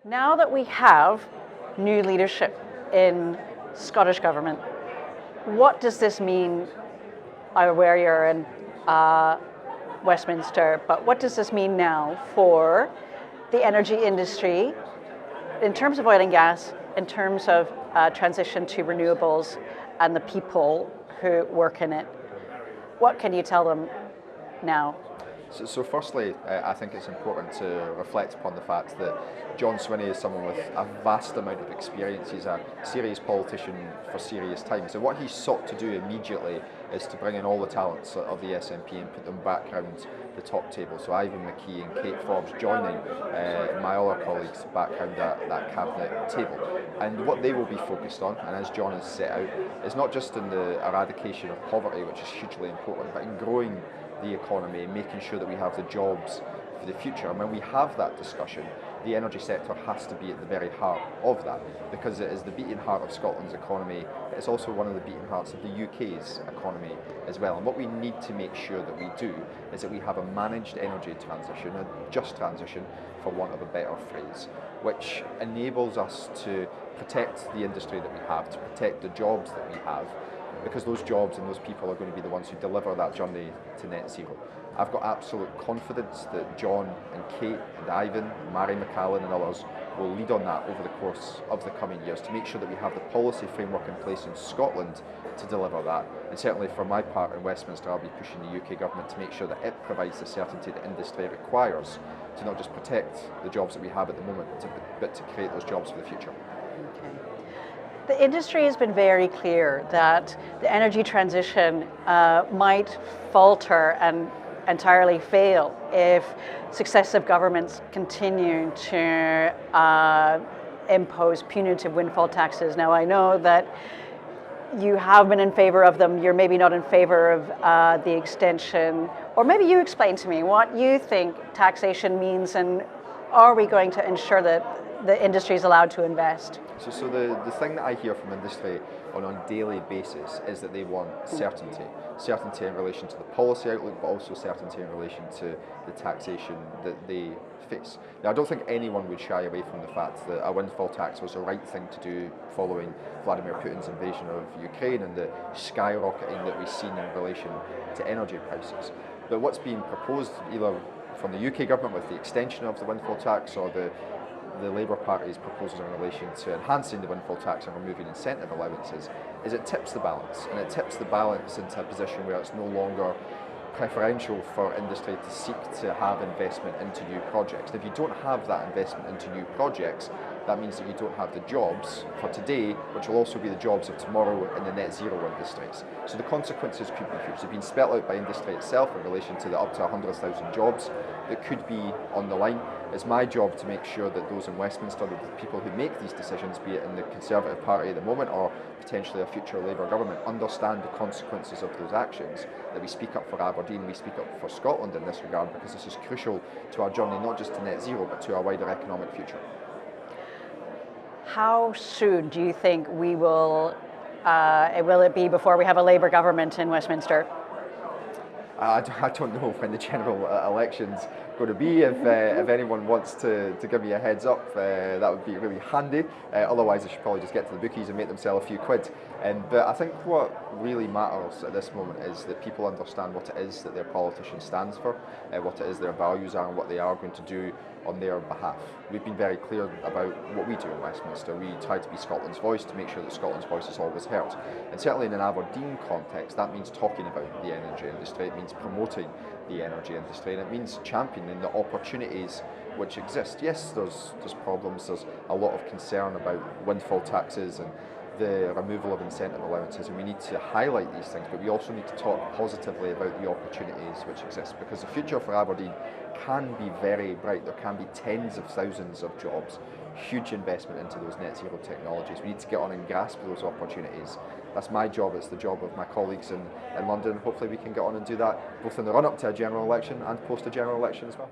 Now that we have new leadership in Scottish Government, what does this mean? I'm aware you're in Westminster, but what does this mean now for the energy industry in terms of oil and gas, in terms of transition to renewables and the people who work in it? What can you tell them now? So firstly, I think it's important to reflect upon the fact that John Swinney is someone with a vast amount of experience. He's a serious politician for serious times. And what he sought to do immediately is to bring in all the talents of the SNP and put them back around the top table. So Ivan McKee and Kate Forbes joining my other colleagues back around that cabinet table. And what they will be focused on, and as John has set out, is not just in the eradication of poverty, which is hugely important, but in growing the economy, making sure that we have the jobs for the future. And when we have that discussion, the energy sector has to be at the very heart of that, because it is the beating heart of Scotland's economy. It's also one of the beating hearts of the UK's economy as well. And what we need to make sure that we do is that we have a managed energy transition, a just transition, for want of a better phrase, which enables us to protect the industry that we have, to protect the jobs that we have, because those jobs and those people are going to be the ones who deliver that journey to net zero. I've got absolute confidence that John and Kate and Ivan, Mary McCallan and others will lead on that over the course of the coming years to make sure that we have the policy framework in place in Scotland to deliver that. And certainly for my part in Westminster, I'll be pushing the UK government to make sure that it provides the certainty that industry requires to not just protect the jobs that we have at the moment, but to create those jobs for the future. Okay. The industry has been very clear that the energy transition might falter and entirely fail if successive governments continue to impose punitive windfall taxes. Now, I know that you have been in favor of them. You're maybe not in favor of the extension, or maybe you explain to me what you think taxation means, and are we going to ensure that the industry is allowed to invest? So the thing that I hear from industry on a daily basis is that they want certainty. Certainty in relation to the policy outlook, but also certainty in relation to the taxation that they face. Now, I don't think anyone would shy away from the fact that a windfall tax was the right thing to do following Vladimir Putin's invasion of Ukraine and the skyrocketing that we've seen in relation to energy prices. But what's being proposed, either from the UK government with the extension of the windfall tax, or the Labour Party's proposals in relation to enhancing the windfall tax and removing incentive allowances, is it tips the balance, and it tips the balance into a position where it's no longer preferential for industry to seek to have investment into new projects. If you don't have that investment into new projects, that means that you don't have the jobs for today, which will also be the jobs of tomorrow in the net zero industries. So the consequences could be huge. They've been spelled out by industry itself in relation to the up to 100,000 jobs that could be on the line. It's my job to make sure that those in Westminster, the people who make these decisions, be it in the Conservative Party at the moment or potentially a future Labour government, understand the consequences of those actions, that we speak up for Aberdeen, we speak up for Scotland in this regard, because this is crucial to our journey, not just to net zero, but to our wider economic future. How soon do you think we will it be before we have a Labour government in Westminster? I don't know when the general election's going to be. If anyone wants to give me a heads up, that would be really handy. Otherwise, they should probably just get to the bookies and make themselves a few quid. But I think what really matters at this moment is that people understand what it is that their politician stands for, what it is their values are, and what they are going to do on their behalf. We've been very clear about what we do in Westminster. We try to be Scotland's voice, to make sure that Scotland's voice is always heard. And certainly in an Aberdeen context, that means talking about the energy industry, it means promoting the energy industry, and it means championing the opportunities which exist. Yes, there's problems, there's a lot of concern about windfall taxes and the removal of incentive allowances, and we need to highlight these things, but we also need to talk positively about the opportunities which exist, because the future for Aberdeen can be very bright. There can be tens of thousands of jobs, huge investment into those net zero technologies. We need to get on and grasp those opportunities. That's my job, it's the job of my colleagues in London. Hopefully we can get on and do that both in the run-up to a general election and post a general election as well.